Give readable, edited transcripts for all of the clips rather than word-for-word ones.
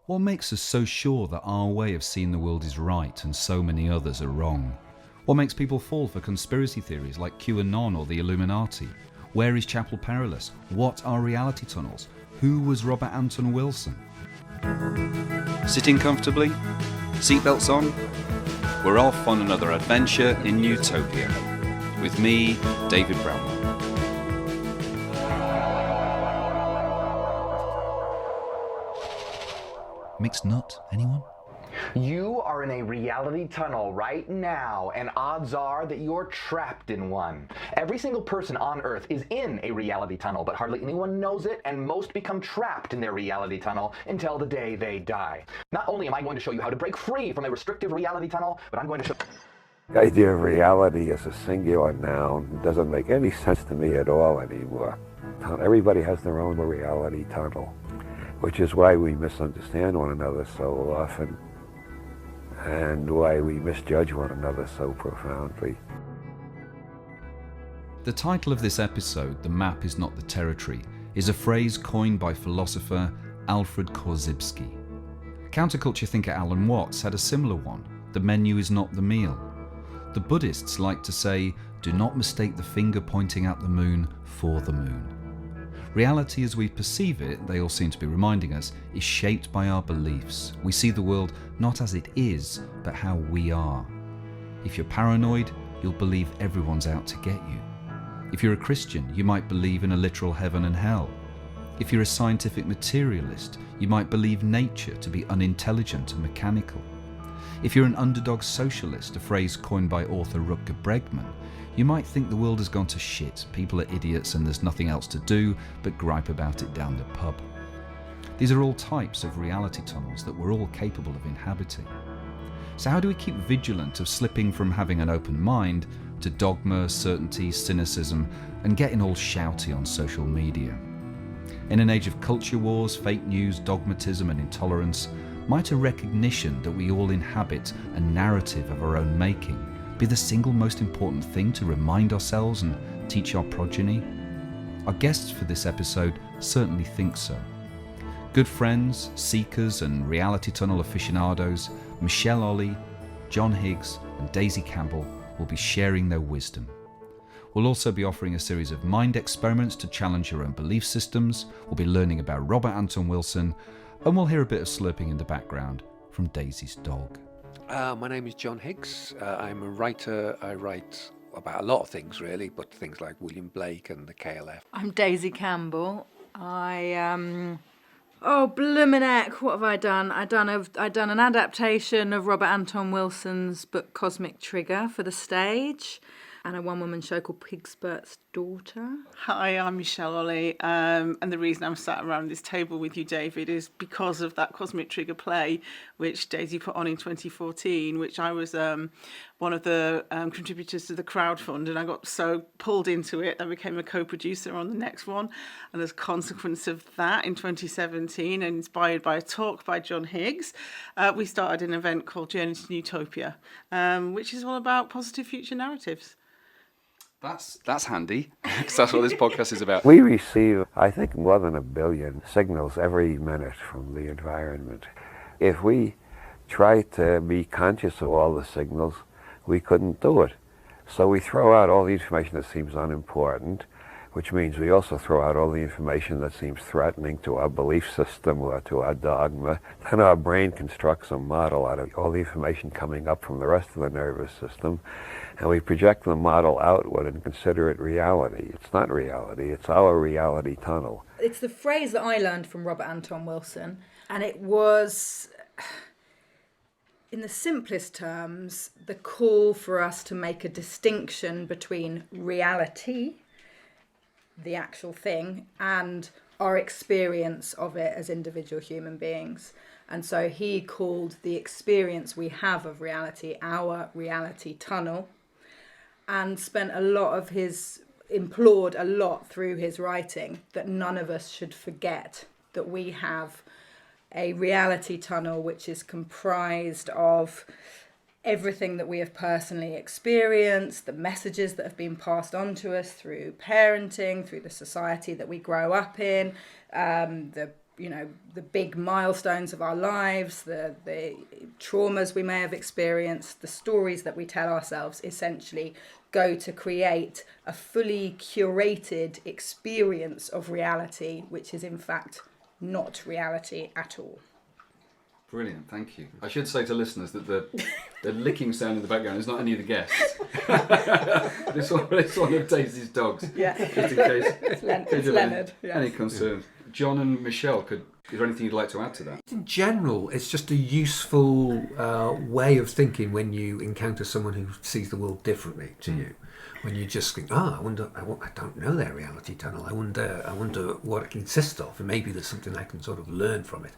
What makes us so sure that our way of seeing the world is right and so many others are wrong? What makes people fall for conspiracy theories like QAnon or the Illuminati? Where is Chapel Perilous? What are reality tunnels? Who was Robert Anton Wilson? Sitting comfortably? Seatbelts on? We're off on another adventure in Nutopia. With me, David Brownwell. Mixed nut, anyone? You are in a reality tunnel right now, and odds are that you're trapped in one. Every single person on Earth is in a reality tunnel, but hardly anyone knows it, and most become trapped in their reality tunnel until the day they die. Not only am I going to show you how to break free from a restrictive reality tunnel, but I'm going to show... The idea of reality as a singular noun doesn't make any sense to me at all anymore. Everybody has their own reality tunnel, which is why we misunderstand one another so often and why we misjudge one another so profoundly. The title of this episode, "The Map is Not the Territory," is a phrase coined by philosopher Alfred Korzybski. Counterculture thinker Alan Watts had a similar one: "The menu is not the meal." The Buddhists like to say, "Do not mistake the finger pointing at the moon for the moon." Reality as we perceive it, they all seem to be reminding us, is shaped by our beliefs. We see the world not as it is, but how we are. If you're paranoid, you'll believe everyone's out to get you. If you're a Christian, you might believe in a literal heaven and hell. If you're a scientific materialist, you might believe nature to be unintelligent and mechanical. If you're an underdog socialist, a phrase coined by author Rutger Bregman, you might think the world has gone to shit, people are idiots and there's nothing else to do but gripe about it down the pub. These are all types of reality tunnels that we're all capable of inhabiting. So how do we keep vigilant of slipping from having an open mind to dogma, certainty, cynicism, and getting all shouty on social media? In an age of culture wars, fake news, dogmatism and intolerance, might a recognition that we all inhabit a narrative of our own making be the single most important thing to remind ourselves and teach our progeny? Our guests for this episode certainly think so. Good friends, seekers and reality tunnel aficionados, Michelle Olley, John Higgs and Daisy Campbell will be sharing their wisdom. We'll also be offering a series of mind experiments to challenge your own belief systems. We'll be learning about Robert Anton Wilson, and we'll hear a bit of slurping in the background from Daisy's dog. My name is John Higgs. I'm a writer. I write about a lot of things, really, but things like William Blake and the KLF. I'm Daisy Campbell. Oh, bloomin' heck, what have I done? I've done an adaptation of Robert Anton Wilson's book Cosmic Trigger for the stage, and a one-woman show called Pigspurt's Daughter. Hi, I'm Michelle Olley, and the reason I'm sat around this table with you, David, is because of that Cosmic Trigger play, which Daisy put on in 2014, which I was one of the contributors to the crowdfund, and I got so pulled into it, I became a co-producer on the next one, and as a consequence of that, in 2017, and inspired by a talk by John Higgs, we started an event called Journey to Nutopia, which is all about positive future narratives. That's handy, because that's what this podcast is about. We receive, I think, more than 1 billion signals every minute from the environment. If we try to be conscious of all the signals, we couldn't do it. So we throw out all the information that seems unimportant, which means we also throw out all the information that seems threatening to our belief system or to our dogma. Then our brain constructs a model out of all the information coming up from the rest of the nervous system, and we project the model outward and consider it reality. It's not reality, it's our reality tunnel. It's the phrase that I learned from Robert Anton Wilson, and it was, in the simplest terms, the call for us to make a distinction between reality, the actual thing, and our experience of it as individual human beings. And so he called the experience we have of reality our reality tunnel, and spent implored a lot through his writing that none of us should forget that we have a reality tunnel which is comprised of everything that we have personally experienced, the messages that have been passed on to us through parenting, through the society that we grow up in, the the big milestones of our lives, the traumas we may have experienced, the stories that we tell ourselves, essentially go to create a fully curated experience of reality, which is in fact not reality at all. Brilliant, thank you. I should say to listeners that the licking sound in the background is not any of the guests. It's one of Daisy's dogs. Yeah. Just in case. It's Leonard. Yes. Any concerns. John and Michelle, is there anything you'd like to add to that? In general, it's just a useful way of thinking when you encounter someone who sees the world differently to you. When you just think, I don't know their reality tunnel. I wonder what it consists of, and maybe there's something I can sort of learn from it.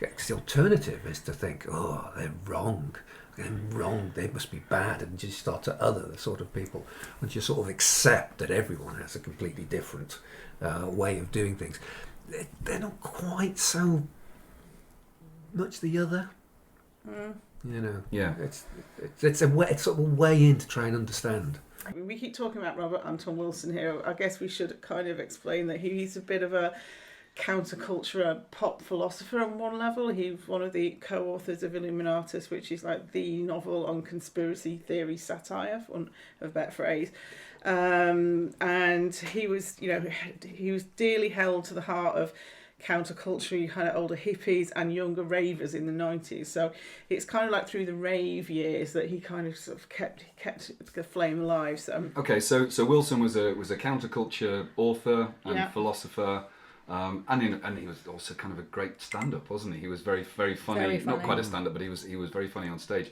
Because the alternative is to think, they're wrong. They're wrong. They must be bad, and just start to other the sort of people. Once you sort of accept that everyone has a completely different way of doing things, they're not quite so much the other. Yeah. It's sort of a way in to try and understand. We keep talking about Robert Anton Wilson here. I guess we should kind of explain that he's a bit of a counterculture pop philosopher on one level. He's one of the co-authors of Illuminatus, which is like the novel on conspiracy theory satire, for want of a better phrase. And he was dearly held to the heart of counterculture kind of older hippies and younger ravers in the 90s. So it's kind of like through the rave years that he kind of sort of kept the flame alive. So Wilson was a counterculture author and philosopher. And he was also kind of a great stand-up, wasn't he? He was very, very funny. Very funny. Not quite a stand-up, but he was very funny on stage.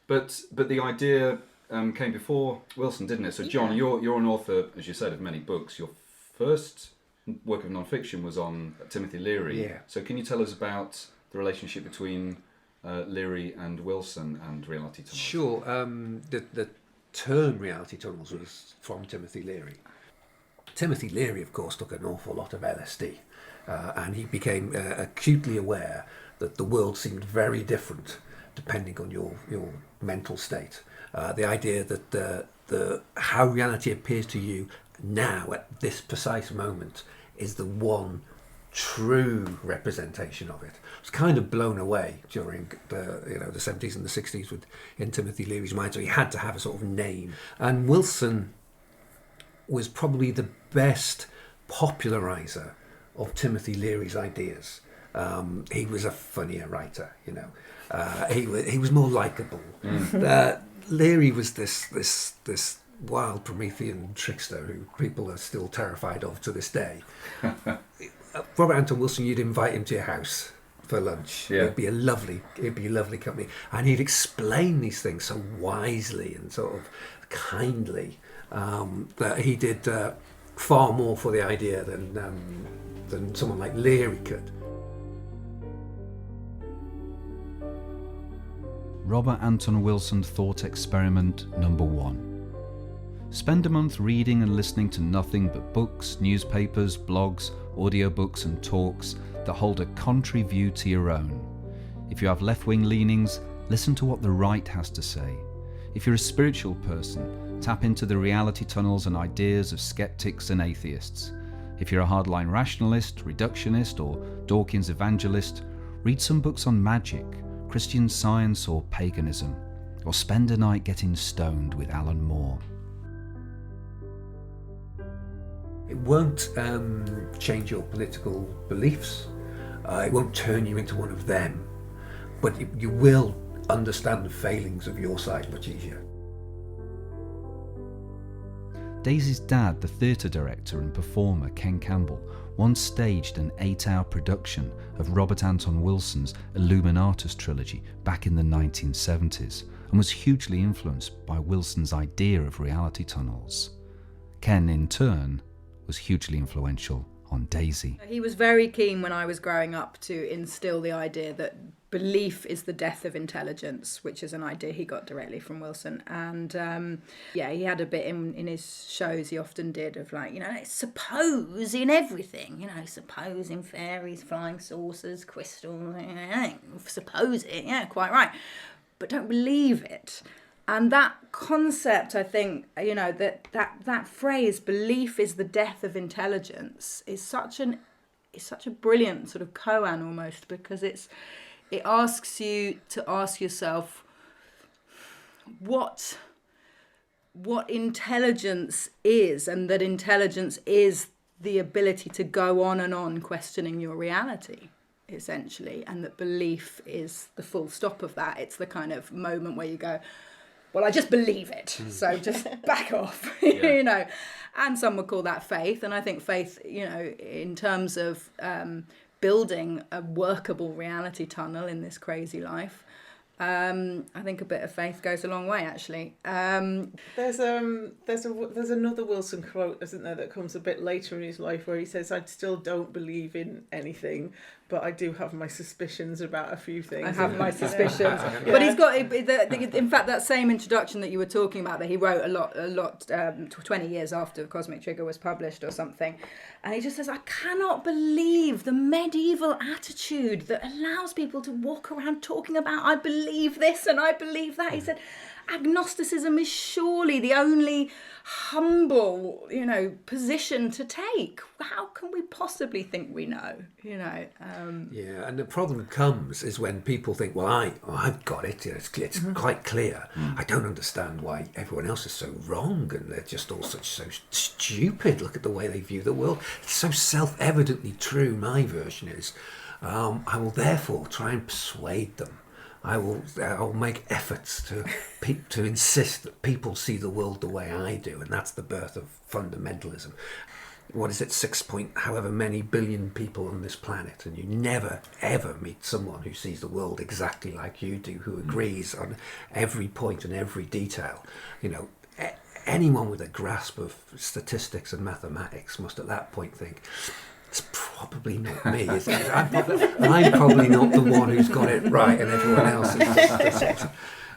But the idea came before Wilson, didn't it? So John, you're an author, as you said, of many books. Your first work of non-fiction was on Timothy Leary. Yeah. So can you tell us about the relationship between Leary and Wilson and reality tunnels? Sure. The term reality tunnels was from Timothy Leary. Timothy Leary, of course, took an awful lot of LSD, and he became acutely aware that the world seemed very different depending on your mental state. The idea that the how reality appears to you now at this precise moment is the one true representation of it. I was kind of blown away during the 70s and the 60s in Timothy Leary's mind, so he had to have a sort of name. And Wilson was probably the best popularizer of Timothy Leary's ideas. He was a funnier writer, he was more likable. Leary was this wild Promethean trickster who people are still terrified of to this day. Robert Anton Wilson, you'd invite him to your house for lunch. Yeah. It'd be a lovely company, and he'd explain these things so wisely and sort of kindly that he did far more for the idea than someone like Leary could. Robert Anton Wilson thought experiment number 1. Spend a month reading and listening to nothing but books, newspapers, blogs, audiobooks and talks that hold a contrary view to your own. If you have left-wing leanings, listen to what the right has to say. If you're a spiritual person, tap into the reality tunnels and ideas of skeptics and atheists. If you're a hardline rationalist, reductionist or Dawkins evangelist, read some books on magic, Christian Science or paganism, or spend a night getting stoned with Alan Moore. It won't change your political beliefs. It won't turn you into one of them. But you will understand the failings of your side much easier. Daisy's dad, the theatre director and performer Ken Campbell, once staged an 8-hour production of Robert Anton Wilson's Illuminatus trilogy back in the 1970s and was hugely influenced by Wilson's idea of reality tunnels. Ken, in turn, was hugely influential on Daisy. He was very keen when I was growing up to instill the idea that belief is the death of intelligence, which is an idea he got directly from Wilson. And he had a bit in his shows, he often did, of like, suppose in everything, suppose in fairies, flying saucers, crystals, suppose it, yeah, quite right. But don't believe it. And that concept, I think, that phrase, belief is the death of intelligence, is such an such a brilliant sort of koan almost, because it asks you to ask yourself what intelligence is, and that intelligence is the ability to go on and on questioning your reality, essentially, and that belief is the full stop of that. It's the kind of moment where you go, well, I just believe it, so just back off, you know. And some would call that faith, and I think faith, you know, in terms of building a workable reality tunnel in this crazy life, I think a bit of faith goes a long way, actually. There's another Wilson quote, isn't there, that comes a bit later in his life, where he says, "I still don't believe in anything, but I do have my suspicions about a few things." I have my suspicions, but he's got. In fact, that same introduction that you were talking about, that he wrote a lot, 20 years after Cosmic Trigger was published or something, and he just says, "I cannot believe the medieval attitude that allows people to walk around talking about I believe this and I believe that." He said, agnosticism is surely the only humble, you know, position to take. How can we possibly think we know, you know? Yeah, and the problem comes is when people think, well, I've got it, it's quite clear. I don't understand why everyone else is so wrong, and they're just all so stupid. Look at the way they view the world. It's so self-evidently true. My version is, I will therefore try and persuade them. I will make efforts to insist that people see the world the way I do, and that's the birth of fundamentalism. What is it, 6 many billion people on this planet, and you never ever meet someone who sees the world exactly like you do, who agrees on every point and every detail. You know, anyone with a grasp of statistics and mathematics must at that point think, it's probably not me, is it? I'm probably not the one who's got it right, and everyone else is.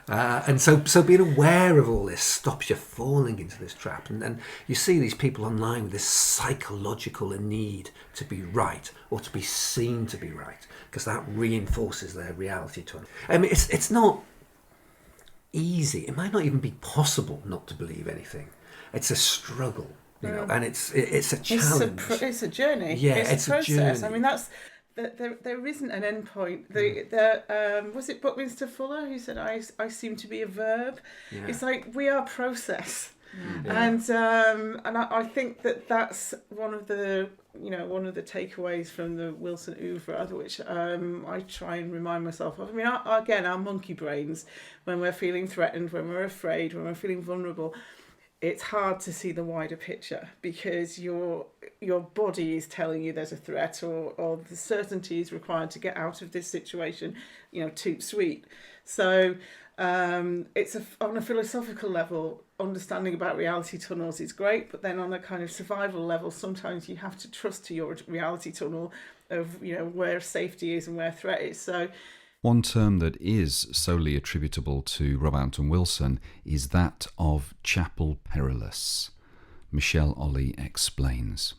And so being aware of all this stops you falling into this trap. And you see these people online with this psychological need to be right, or to be seen to be right, because that reinforces their reality to them. I mean, it's not easy. It might not even be possible not to believe anything. It's a struggle. You know, and it's a challenge. It's a journey. Yeah, it's a process. journey. I mean, there isn't an end point. Was it Buckminster Fuller who said, "I seem to be a verb." Yeah. It's like we are process, and I think that's one of the takeaways from the Wilson oeuvre, which I try and remind myself of. I mean, our monkey brains, when we're feeling threatened, when we're afraid, when we're feeling vulnerable, it's hard to see the wider picture, because your body is telling you there's a threat, or the certainty is required to get out of this situation, you know, toot sweet. So it's on a philosophical level, understanding about reality tunnels is great, but then on a kind of survival level, sometimes you have to trust to your reality tunnel of, you know, where safety is and where threat is. So one term that is solely attributable to Robert Anton Wilson is that of chapel perilous. Michelle Olley explains.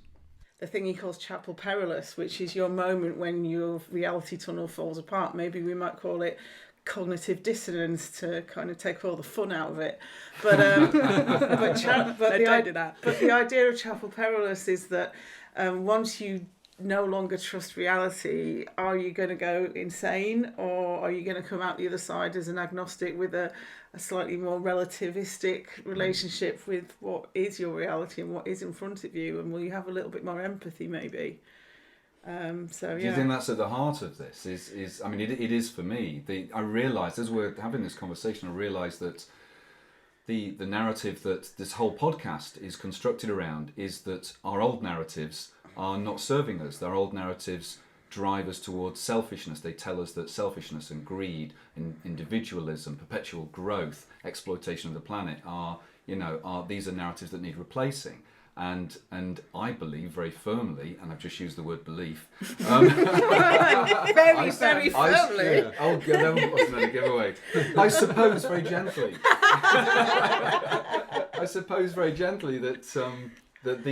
The thing he calls chapel perilous, which is your moment when your reality tunnel falls apart. Maybe we might call it cognitive dissonance to kind of take all the fun out of it. But the idea of chapel perilous is that once you no longer trust reality, are you going to go insane, or are you going to come out the other side as an agnostic with a slightly more relativistic relationship with what is your reality and what is in front of you, and will you have a little bit more empathy maybe? Do you think that's at the heart of this? I mean, it is for me. I realised, as we're having this conversation, I realised that the narrative that this whole podcast is constructed around is that our old narratives are not serving us. Their old narratives drive us towards selfishness. They tell us that selfishness and greed and individualism, perpetual growth, exploitation of the planet these are narratives that need replacing. And I believe very firmly, and I've just used the word belief. Very firmly. That wasn't a giveaway. I suppose very gently. that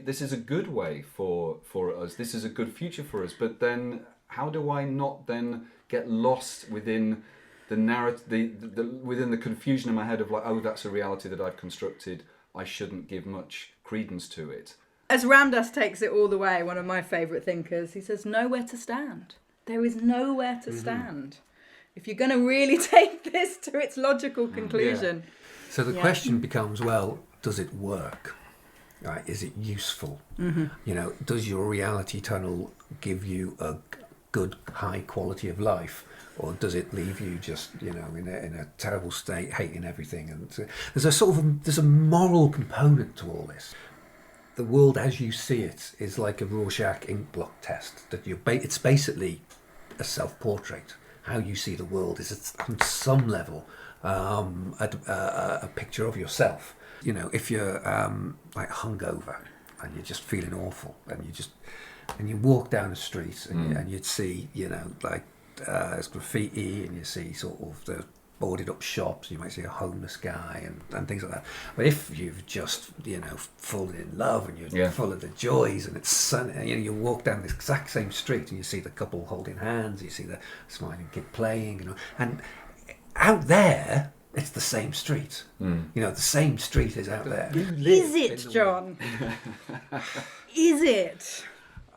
this is a good way for us. This is a good future for us. But then, how do I not then get lost within the narrative, within the confusion in my head of like, oh, that's a reality that I've constructed. I shouldn't give much credence to it. As Ramdas takes it all the way, one of my favourite thinkers, he says, nowhere to stand. There is nowhere to stand. If you're going to really take this to its logical conclusion. Yeah. So the question becomes, well, does it work? Right? Is it useful? Does your reality tunnel give you a good, high quality of life? Or does it leave you just, in a terrible state, hating everything? And there's a moral component to all this. The world as you see it is like a Rorschach ink block test. That it's basically a self-portrait. How you see the world is on some level a picture of yourself. If you're like hungover and you're just feeling awful, and you walk down the street and you'd see, there's graffiti, and you see sort of the boarded up shops, you might see a homeless guy and things like that. But if you've just, fallen in love and you're full of the joys and it's sunny, you walk down this exact same street and you see the couple holding hands, you see the smiling kid playing, and out there, it's the same street. The same street is out there. Is it, John? Is it?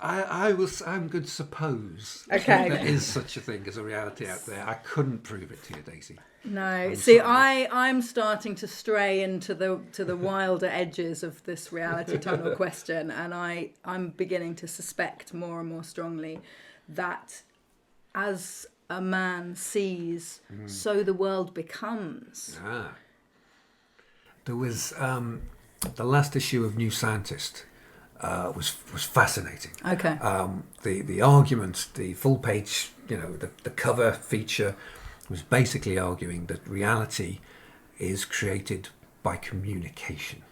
I'm going to suppose Okay. there is such a thing as a reality out there. I couldn't prove it to you, Daisy. No. Sorry. I'm starting to stray into the wilder edges of this reality tunnel question, and I'm beginning to suspect more and more strongly that as a man sees, so the world becomes. There was the last issue of New Scientist. Was fascinating. Okay. The argument, the full page, the cover feature was basically arguing that reality is created by communication.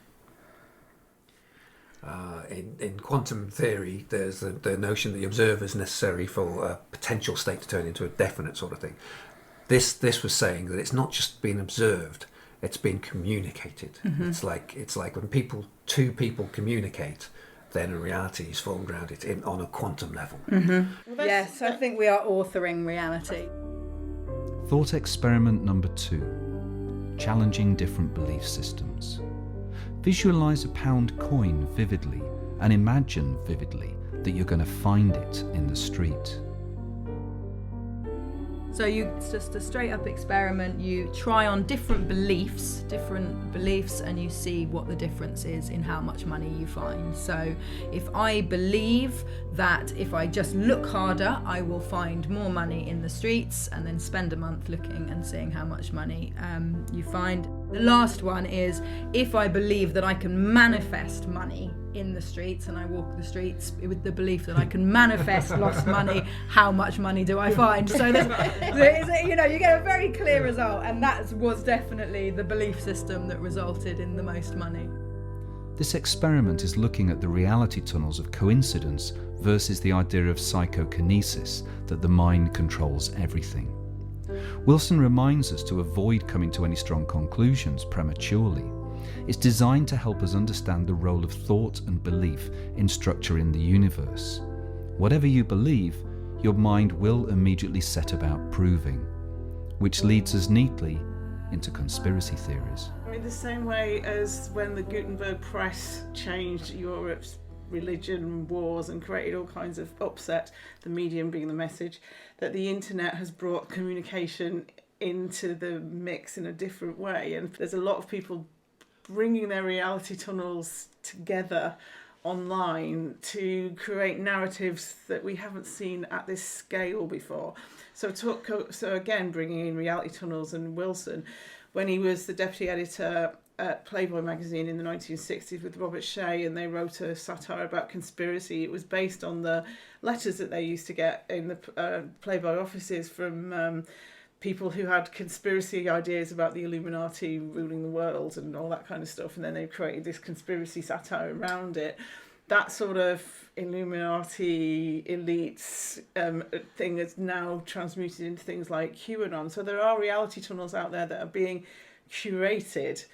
In quantum theory, there's the notion that the observer is necessary for a potential state to turn into a definite sort of thing. This was saying that it's not just being observed; it's being communicated. It's like when two people communicate, then a reality is formed around it on a quantum level. Yes, I think we are authoring reality. Thought experiment number 2. Challenging different belief systems. Visualize a pound coin vividly and imagine vividly that you're going to find it in the street. So it's just a straight up experiment. You try on different beliefs, and you see what the difference is in how much money you find. So if I believe that if I just look harder, I will find more money in the streets, and then spend a month looking and seeing how much money you find. The last one is if I believe that I can manifest money in the streets, and I walk the streets with the belief that I can manifest lost money, how much money do I find? So you get a very clear result, and that was definitely the belief system that resulted in the most money. This experiment is looking at the reality tunnels of coincidence versus the idea of psychokinesis, that the mind controls everything. Wilson reminds us to avoid coming to any strong conclusions prematurely. It's designed to help us understand the role of thought and belief in structuring the universe. Whatever you believe, your mind will immediately set about proving, which leads us neatly into conspiracy theories. I mean, the same way as when the Gutenberg press changed Europe's religion, wars, and created all kinds of upset, the medium being the message, that the internet has brought communication into the mix in a different way. And there's a lot of people bringing their reality tunnels together online to create narratives that we haven't seen at this scale before. So again, bringing in reality tunnels and Wilson, when he was the deputy editor at Playboy magazine in the 1960s with Robert Shea, and they wrote a satire about conspiracy. It was based on the letters that they used to get in the Playboy offices from people who had conspiracy ideas about the Illuminati ruling the world and all that kind of stuff, and then they created this conspiracy satire around it. That sort of Illuminati elites thing is now transmuted into things like QAnon. So there are reality tunnels out there that are being curated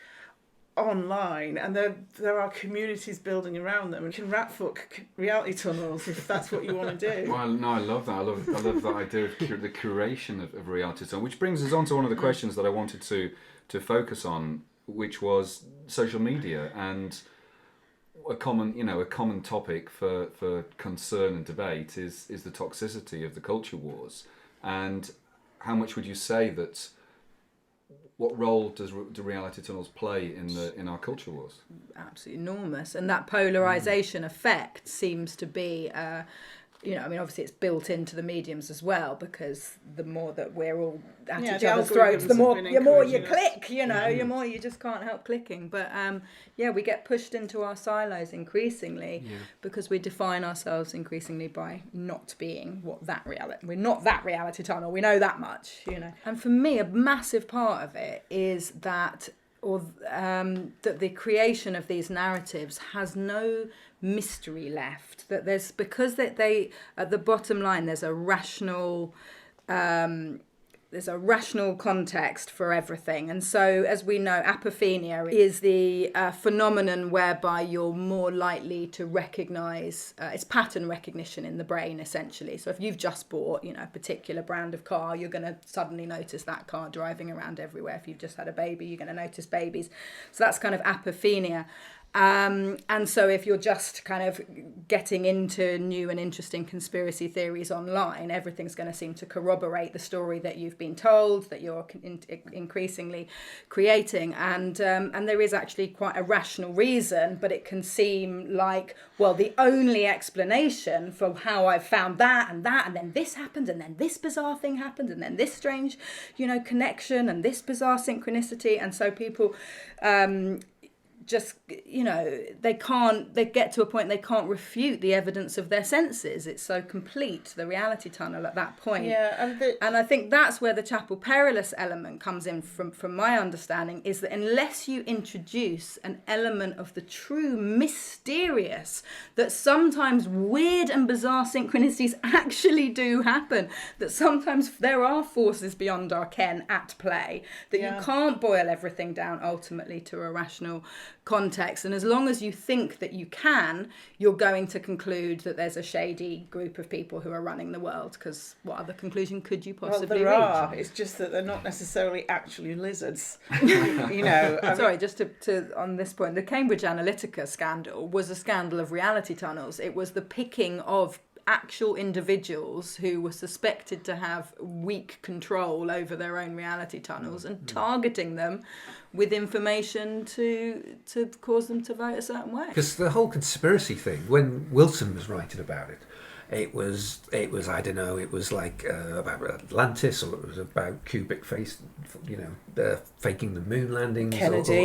online, and there are communities building around them. You can rat-fuck reality tunnels if that's what you want to do. Well, no, I love that. I love that idea of the curation of reality tunnel, which brings us on to one of the questions that I wanted to focus on, which was social media and a common topic for concern and debate is the toxicity of the culture wars. And how much would you say that? What role do reality tunnels play in our culture wars? Absolutely enormous, and that polarization effect seems to be. Obviously it's built into the mediums as well, because the more that we're all at each other's throats, the more you click, the more you just can't help clicking. But we get pushed into our silos increasingly because we define ourselves increasingly by not being we're not that reality tunnel. We know that much, And for me, a massive part of it is that that the creation of these narratives has no mystery left. That because they at the bottom line there's a rational context for everything. And so, as we know, apophenia is the phenomenon whereby you're more likely to recognise, it's pattern recognition in the brain, essentially. So if you've just bought, a particular brand of car, you're going to suddenly notice that car driving around everywhere. If you've just had a baby, you're going to notice babies. So that's kind of apophenia. And so if you're just kind of getting into new and interesting conspiracy theories online, everything's going to seem to corroborate the story that you've been told, that you're increasingly creating. And there is actually quite a rational reason, but it can seem like, well, the only explanation for how I've found that, and then this happened, and then this bizarre thing happened, and then this strange, connection, and this bizarre synchronicity. And so people... they get to a point they can't refute the evidence of their senses. It's so complete, the reality tunnel at that point. And I think that's where the Chapel Perilous element comes in from my understanding, is that unless you introduce an element of the true mysterious, that sometimes weird and bizarre synchronicities actually do happen, that sometimes there are forces beyond our ken at play, that you can't boil everything down ultimately to a rational context. And as long as you think that you can, you're going to conclude that there's a shady group of people who are running the world, because what other conclusion could you possibly reach? It's just that they're not necessarily actually lizards. Sorry, just to on this point, the Cambridge Analytica scandal was a scandal of reality tunnels. It was the picking of actual individuals who were suspected to have weak control over their own reality tunnels and targeting them with information to cause them to vote a certain way. Because the whole conspiracy thing, when Wilson was writing about it, it was I don't know, it was like about Atlantis, or it was about cubic face, faking the moon landings. Kennedy. Or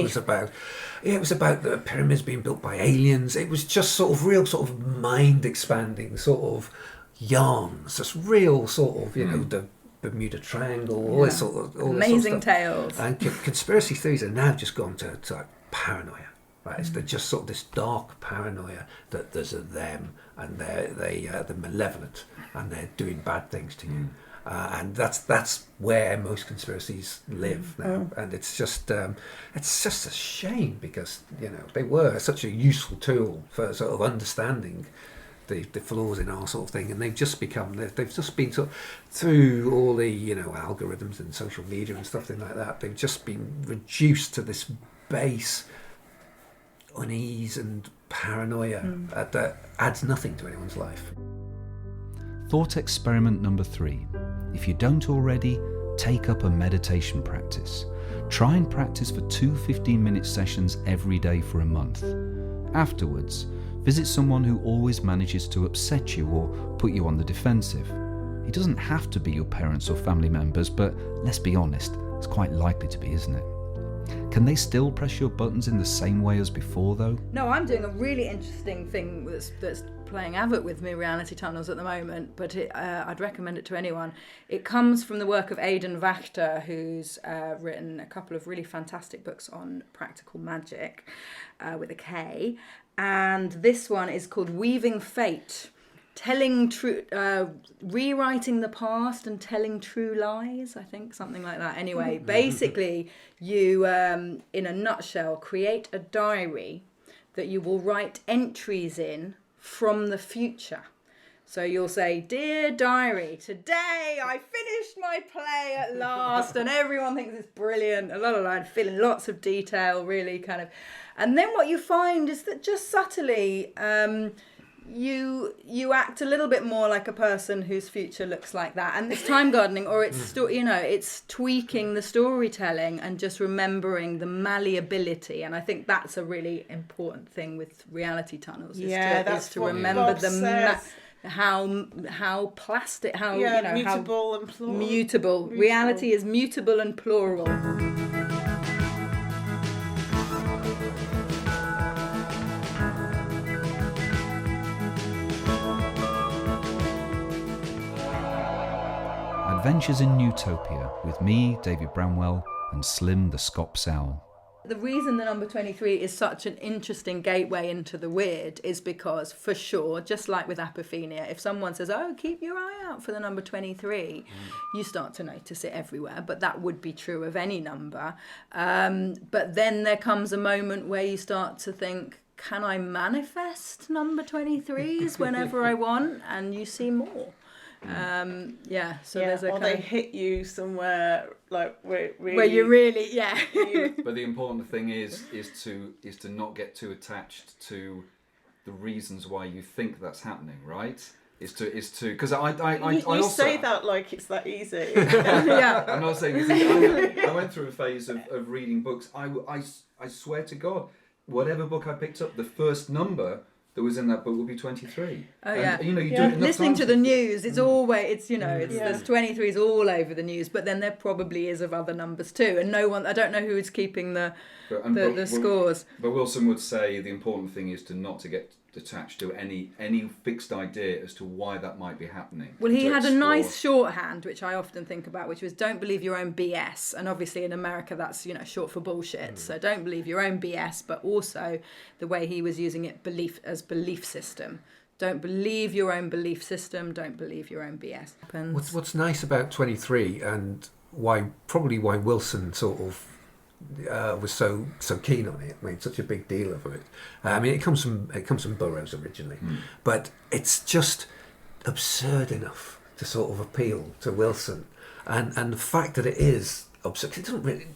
it was about the pyramids being built by aliens. It was just sort of real sort of mind expanding sort of yarns, just real sort of the Bermuda Triangle, all this sort of amazing tales. And conspiracy theories are now just gone to like paranoia. Right, it's just sort of this dark paranoia that there's a them, and they're malevolent, and they're doing bad things to you, and that's where most conspiracies live now. And it's just a shame, because they were such a useful tool for sort of understanding the flaws in our sort of thing, and they've just been sort of, through all the algorithms and social media and stuff like that, they've just been reduced to this base unease and paranoia that adds nothing to anyone's life. Thought experiment number 3. If you don't already, take up a meditation practice. Try and practice for 2 15-minute sessions every day for a month. Afterwards, visit someone who always manages to upset you or put you on the defensive. It doesn't have to be your parents or family members, but let's be honest, it's quite likely to be, isn't it? Can they still press your buttons in the same way as before, though? No, I'm doing a really interesting thing that's playing havoc with me reality tunnels at the moment, but I'd recommend it to anyone. It comes from the work of Aidan Wachter, who's written a couple of really fantastic books on practical magic with a K, and this one is called Weaving Fate. Rewriting the past and telling true lies, I think, something like that. Anyway, basically, you, in a nutshell, create a diary that you will write entries in from the future. So you'll say, "Dear diary, today I finished my play at last," and everyone thinks it's brilliant, and feeling lots of detail, really kind of. And then what you find is that just subtly, you act a little bit more like a person whose future looks like that, and it's time gardening, or it's it's tweaking the storytelling and just remembering the malleability. And I think that's a really important thing with reality tunnels. That's to what remember Bob the says. how plastic, mutable and plural. Mutable. Reality is mutable and plural. Adventures in Nutopia with me, David Bramwell, and Slim the Scops Owl. The reason the number 23 is such an interesting gateway into the weird is because, for sure, just like with apophenia, if someone says, "Oh, keep your eye out for the number 23, you start to notice it everywhere. But that would be true of any number. But then there comes a moment where you start to think, can I manifest number 23s whenever I want? And you see more. There's a or they hit you somewhere like where you really But the important thing is to not get too attached to the reasons why you think that's happening, right? Is to because I also say that like it's that easy. I'm not saying it's easy. I went through a phase of reading books. I swear to God, whatever book I picked up, the first number that was in that book would be 23. Oh, and, yeah. you do it enough listening times to the news, it's always, there's 23s all over the news, but then there probably is of other numbers too. And I don't know who's keeping the scores. But Wilson would say the important thing is not to get attached to any fixed idea as to why that might be happening. Well, he had a nice shorthand, which I often think about, which was "Don't believe your own BS." And obviously in America, that's short for bullshit. So don't believe your own BS, but also the way he was using it, belief system. Don't believe your own belief system. Don't believe your own BS. What's nice about 23 and why Wilson sort of was so keen on it, made such a big deal of it. I mean, it comes from Burroughs originally, but it's just absurd enough to sort of appeal to Wilson, and the fact that it is absurd, it doesn't really,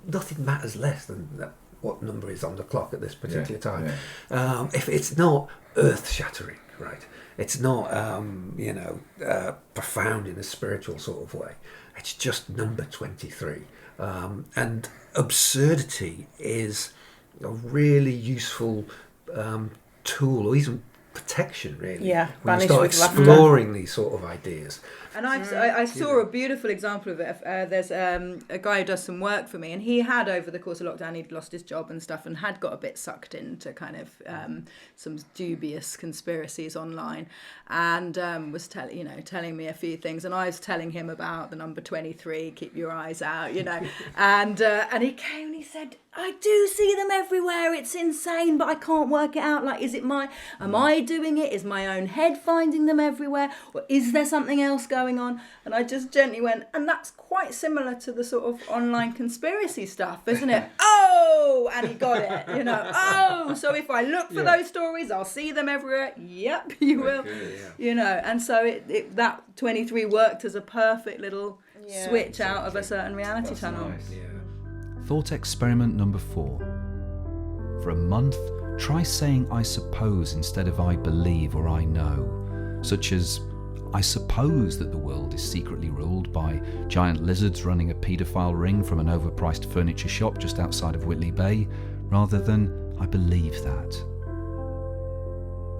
nothing matters less than what number is on the clock at this particular time. Yeah. If it's not earth-shattering, right? It's not profound in a spiritual sort of way. It's just number 23. And absurdity is a really useful tool, or even protection, really. Yeah, when you start exploring these sort of ideas. And I saw a beautiful example of it. There's a guy who does some work for me, and he had, over the course of lockdown, he'd lost his job and stuff, and had got a bit sucked into kind of some dubious conspiracies online, and was telling me a few things, and I was telling him about the number 23, keep your eyes out, and he came and he said, "I do see them everywhere. It's insane, but I can't work it out. Like, am I doing it? Is my own head finding them everywhere? Or is there something else going on?" And I just gently went, and that's quite similar to the sort of online conspiracy stuff, isn't it? Oh, and he got it, Oh, so if I look for those stories, I'll see them everywhere. Yep, you will. Good, and so that 23 worked as a perfect little switch out of a certain reality tunnel. Nice. Yeah. Thought experiment number 4. For a month, try saying "I suppose" instead of "I believe" or "I know." Such as, "I suppose that the world is secretly ruled by giant lizards running a paedophile ring from an overpriced furniture shop just outside of Whitley Bay," rather than "I believe that."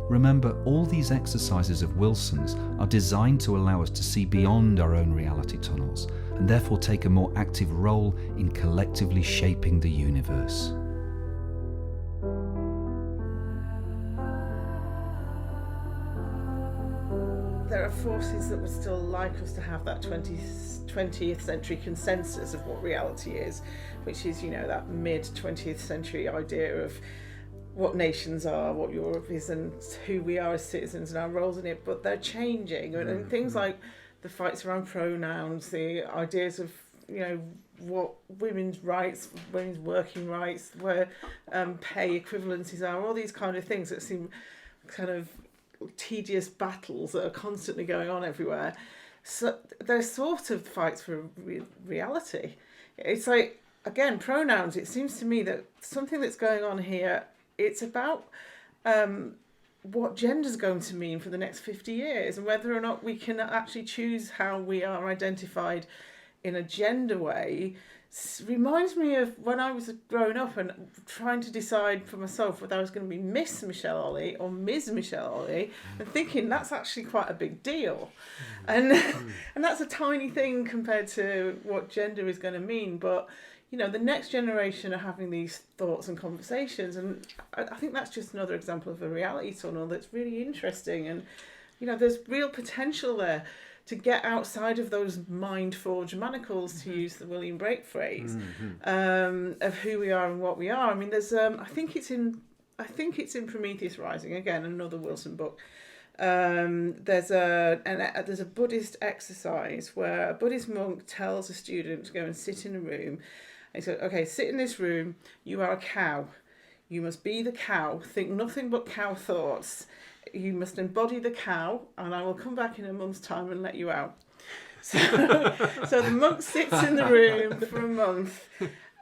Remember, all these exercises of Wilson's are designed to allow us to see beyond our own reality tunnels, and therefore take a more active role in collectively shaping the universe. There are forces that would still like us to have that 20th century consensus of what reality is, which is, that mid-20th century idea of what nations are, what Europe is, and who we are as citizens and our roles in it. But they're changing, and things like the fights around pronouns, the ideas of what women's rights, women's working rights, where pay equivalencies are, all these kind of things that seem kind of tedious battles that are constantly going on everywhere. So they're sort of fights for reality. It's like, again, pronouns. It seems to me that something that's going on here, it's about what gender's going to mean for the next 50 years and whether or not we can actually choose how we are identified in a gender way. Reminds me of when I was growing up and trying to decide for myself whether I was going to be Miss Michelle Olley or Ms. Michelle Olley, and thinking that's actually quite a big deal. And that's a tiny thing compared to what gender is going to mean. But, you know, the next generation are having these thoughts and conversations, and I think that's just another example of a reality tunnel that's really interesting. And, you know, there's real potential there to get outside of those mind-forged manacles, to use the William Brake phrase, of who we are and what we are. I mean, there's I think it's in Prometheus Rising, again another Wilson book. There's a Buddhist exercise where a Buddhist monk tells a student to go and sit in a room. And he said, "Okay, sit in this room. You are a cow. You must be the cow. Think nothing but cow thoughts. You must embody the cow, and I will come back in a month's time and let you out." So the monk sits in the room for a month,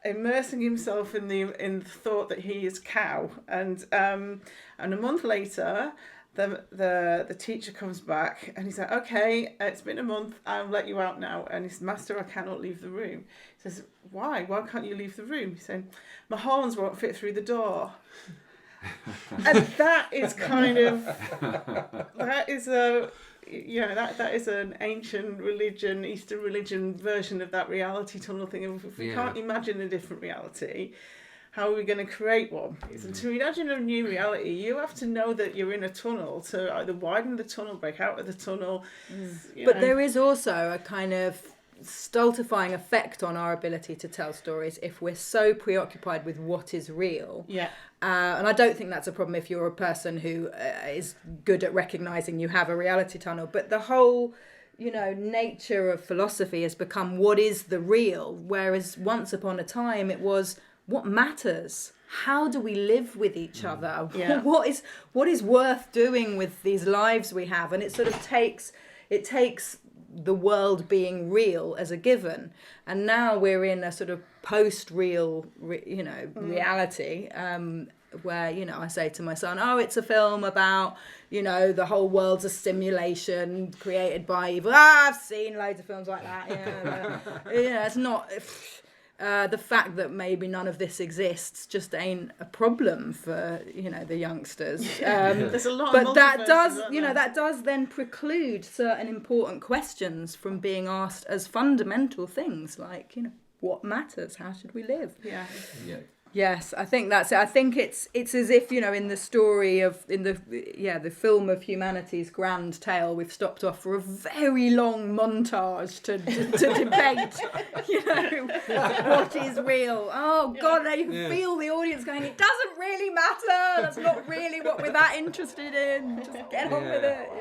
immersing himself in the thought that he is cow, and a month later, the teacher comes back and he's like, "Okay, it's been a month. I'll let you out now." And he says, "Master, I cannot leave the room." He says, "Why? Why can't you leave the room?" He's saying, "My horns won't fit through the door." And that is kind of, that is an ancient religion, Eastern religion version of that reality tunnel thing. If we can't imagine a different reality, how are we going to create one? And to imagine a new reality, you have to know that you're in a tunnel to either widen the tunnel, break out of the tunnel. But there is also a kind of stultifying effect on our ability to tell stories if we're so preoccupied with what is real. And I don't think that's a problem if you're a person who is good at recognising you have a reality tunnel. But the whole, you know, nature of philosophy has become what is the real, whereas once upon a time it was what matters. How do we live with each other? What is worth doing with these lives we have? And it sort of takes the world being real as a given, and now we're in a sort of post-real reality where, you know, I say to my son, "Oh, it's a film about, you know, the whole world's a simulation created by evil." I've seen loads of films like that. It's not the fact that maybe none of this exists just ain't a problem for, you know, the youngsters. There's a lot but of that does, you know, that does then preclude certain important questions from being asked as fundamental things, like, you know, what matters? How should we live? Yes, I think that's it. I think it's as if, you know, in the story of, the film of humanity's grand tale, we've stopped off for a very long montage to debate, you know, what is real. Oh, God, now you can feel the audience going, it doesn't really matter. That's not really what we're that interested in. Just get on with it.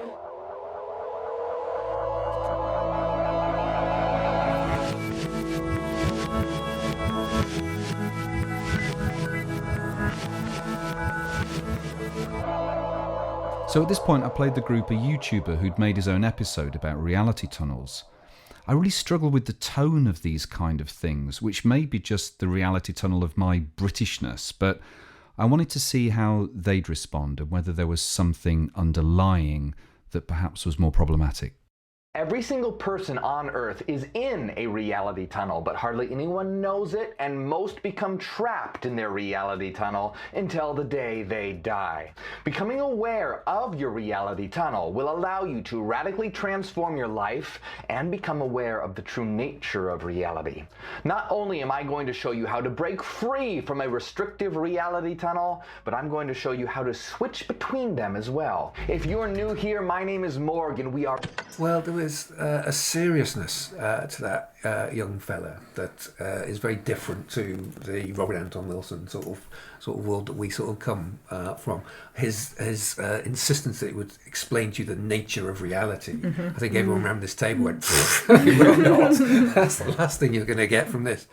So at this point I played the group a YouTuber who'd made his own episode about reality tunnels. I really struggle with the tone of these kind of things, which may be just the reality tunnel of my Britishness, but I wanted to see how they'd respond and whether there was something underlying that perhaps was more problematic. Every single person on Earth is in a reality tunnel, but hardly anyone knows it, and most become trapped in their reality tunnel until the day they die. Becoming aware of your reality tunnel will allow you to radically transform your life and become aware of the true nature of reality. Not only am I going to show you how to break free from a restrictive reality tunnel, but I'm going to show you how to switch between them as well. If you're new here, my name is Morgan. We are... Well, there was a seriousness to that young fella that is very different to the Robert Anton Wilson sort of world that we sort of come from. His insistence that it would explain to you the nature of reality. I think everyone around this table went, "You will not." That's the last thing you're going to get from this.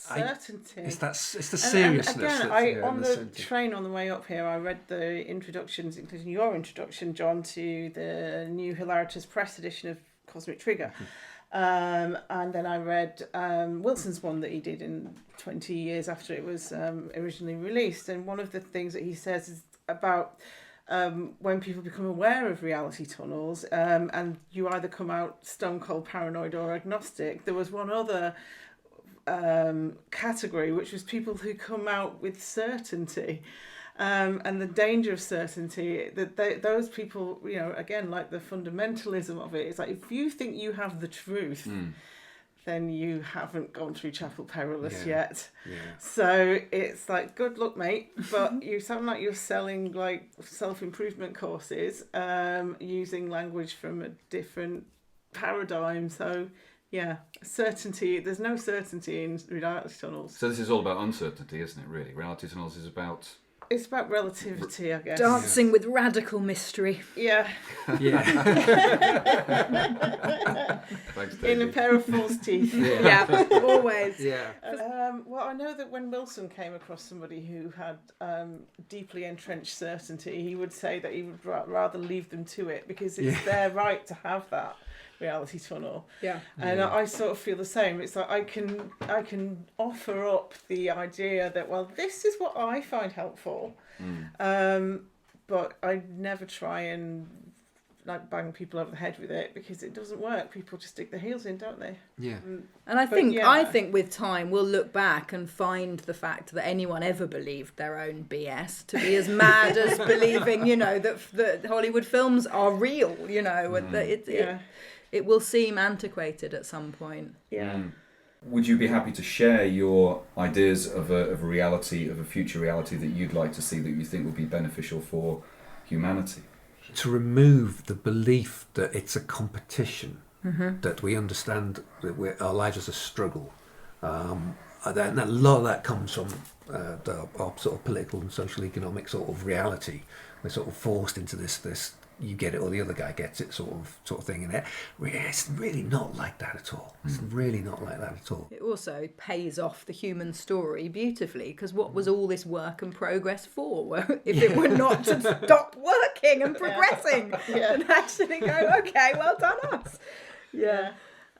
that certainty. It's the And seriousness. again, that's, on and the certainty. train on the way up here, I read the introductions, including your introduction, John, to the new Hilaritas Press edition of Cosmic Trigger. And then I read Wilson's one that he did in 20 years after it was originally released. And one of the things that he says is about when people become aware of reality tunnels, and you either come out stone cold paranoid or agnostic. There was one other category, which was people who come out with certainty. And the danger of certainty, that those people, you know, again, like the fundamentalism of it, it's like if you think you have the truth, then you haven't gone through Chapel Perilous yet. Yeah. So it's like, good luck, mate, but you sound like you're selling like self-improvement courses, using language from a different paradigm. So yeah, certainty, there's no certainty in reality tunnels. So this is all about uncertainty, isn't it, really? Reality tunnels is about... It's about relativity, I guess. Dancing with radical mystery. Yeah. Yeah. Thanks, In a Daisy. pair of false teeth. Yeah, always. Yeah. Well, I know that when Wilson came across somebody who had deeply entrenched certainty, he would say that he would rather leave them to it because it's their right to have that reality tunnel. Yeah. And I sort of feel the same. It's like I can offer up the idea that, well, this is what I find helpful, but I never try and like bang people over the head with it because it doesn't work. People just dig their heels in, don't they? Yeah. And I But think yeah. I think with time we'll look back and find the fact that anyone ever believed their own BS to be as mad as believing, you know, that Hollywood films are real, you know, and that it will seem antiquated at some point. Yeah. Would you be happy to share your ideas of a reality, of a future reality that you'd like to see, that you think would be beneficial for humanity? To remove the belief that it's a competition, that we understand that our lives is a struggle. And a lot of that comes from our sort of political and social economic sort of reality. We're sort of forced into this you get it or the other guy gets it sort of thing, and it's really not like that at all. It's really not like that at all. It also pays off the human story beautifully, because what was all this work and progress for if it were not to stop working and progressing and actually go, okay, well done us. Yeah.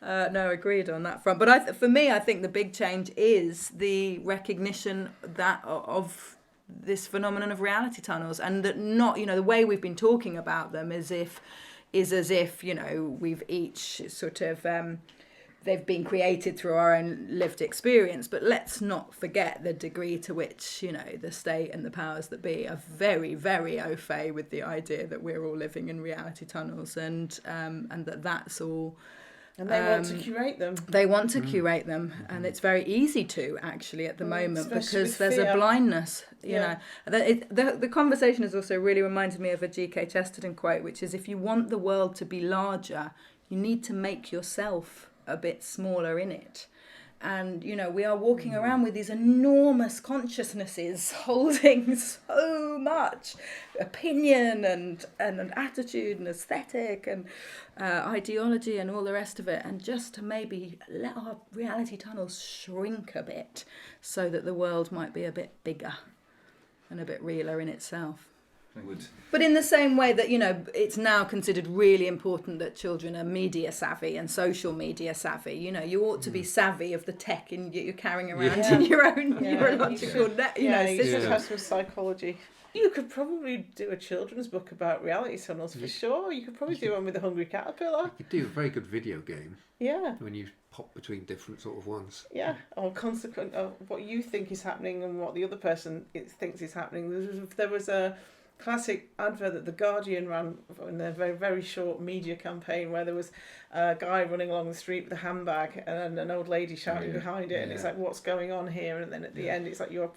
No, agreed on that front. But for me, I think the big change is the recognition that of this phenomenon of reality tunnels, and that not, you know, the way we've been talking about them is as if, you know, we've each sort of they've been created through our own lived experience. But let's not forget the degree to which, you know, the state and the powers that be are very, very au fait with the idea that we're all living in reality tunnels, and that's all. And they want to curate them. They want to curate them, and it's very easy to actually at the moment, especially because with there's fear. a blindness. You know, the conversation has also really reminded me of a G.K. Chesterton quote, which is, if you want the world to be larger, you need to make yourself a bit smaller in it. And, you know, we are walking around with these enormous consciousnesses holding so much opinion and attitude and aesthetic and ideology and all the rest of it. And just to maybe let our reality tunnels shrink a bit so that the world might be a bit bigger and a bit realer in itself. But in the same way that, you know, it's now considered really important that children are media savvy and social media savvy. You know, you ought to be savvy of the tech you're carrying around in your own neurological system. You should have some psychology. You could probably do a children's book about reality tunnels for sure. You could probably do one with the Hungry Caterpillar. You could do a very good video game. Yeah. When you pop between different sort of ones. Yeah, or consequent of what you think is happening and what the other person thinks is happening. There was a classic advert that The Guardian ran in their very, very short media campaign, where there was a guy running along the street with a handbag and an old lady shouting behind it, and it's like, what's going on here? And then at the end, it's like your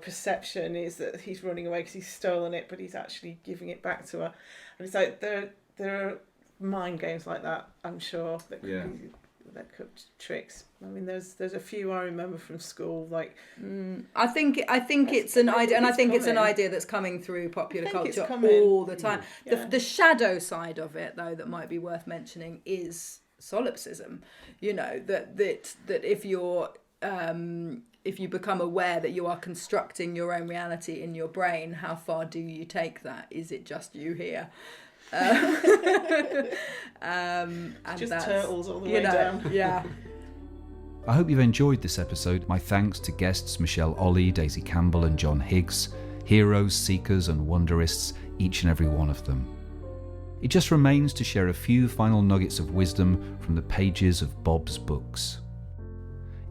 perception is that he's running away because he's stolen it, but he's actually giving it back to her. And it's like there are mind games like that, I'm sure, that could tricks. I mean, there's a few I remember from school. Like, I think it's an idea, and I think it's an idea that's coming through popular culture all the time. The shadow side of it, though, that might be worth mentioning is solipsism. You know, that if you're if you become aware that you are constructing your own reality in your brain, how far do you take that? Is it just you here? And Just that's, turtles all the way down. Yeah. I hope you've enjoyed this episode. My thanks to guests Michelle Olley, Daisy Campbell and John Higgs, heroes, seekers and wonderists, each and every one of them. It just remains to share a few final nuggets of wisdom from the pages of Bob's books.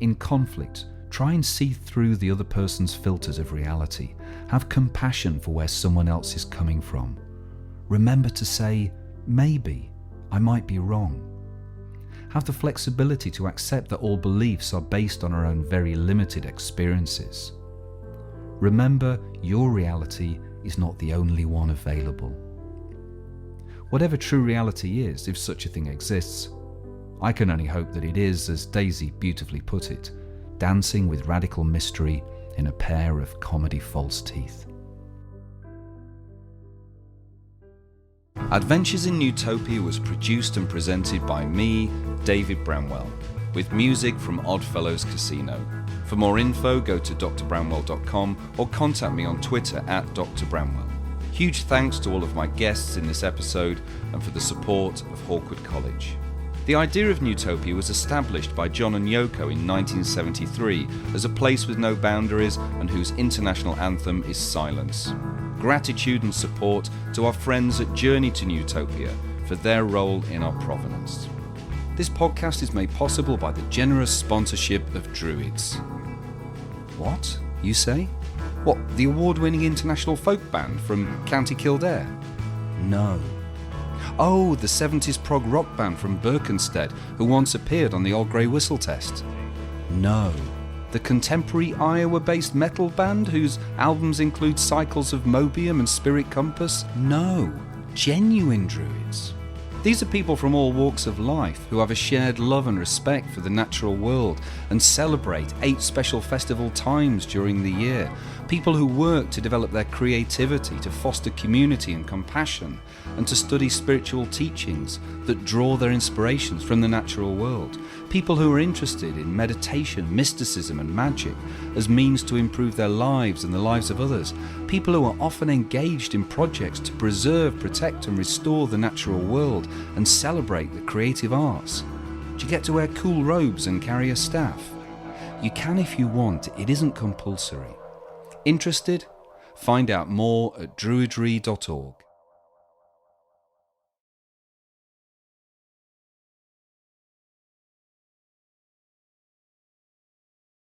In conflict, try and see through the other person's filters of reality. Have compassion for where someone else is coming from. Remember to say, maybe, I might be wrong. Have the flexibility to accept that all beliefs are based on our own very limited experiences. Remember, your reality is not the only one available. Whatever true reality is, if such a thing exists, I can only hope that it is, as Daisy beautifully put it, dancing with radical mystery in a pair of comedy false teeth. Adventures in Nutopia was produced and presented by me, David Bramwell, with music from Oddfellows Casino. For more info, go to drbramwell.com or contact me on Twitter @drbramwell. Huge thanks to all of my guests in this episode and for the support of Hawkwood College. The idea of Nutopia was established by John and Yoko in 1973 as a place with no boundaries and whose international anthem is silence. Gratitude and support to our friends at Journey to Nutopia for their role in our provenance. This podcast is made possible by the generous sponsorship of Druids. What, you say? What, the award-winning international folk band from County Kildare? No. Oh, the 70s prog rock band from Berkhamsted who once appeared on the Old Grey Whistle Test? No. The contemporary Iowa-based metal band whose albums include Cycles of Mobium and Spirit Compass? No. Genuine Druids. These are people from all walks of life who have a shared love and respect for the natural world and celebrate 8 special festival times during the year. People who work to develop their creativity, to foster community and compassion, and to study spiritual teachings that draw their inspirations from the natural world. People who are interested in meditation, mysticism and magic as means to improve their lives and the lives of others. People who are often engaged in projects to preserve, protect and restore the natural world and celebrate the creative arts. Do you get to wear cool robes and carry a staff? You can if you want, it isn't compulsory. Interested? Find out more at druidry.org.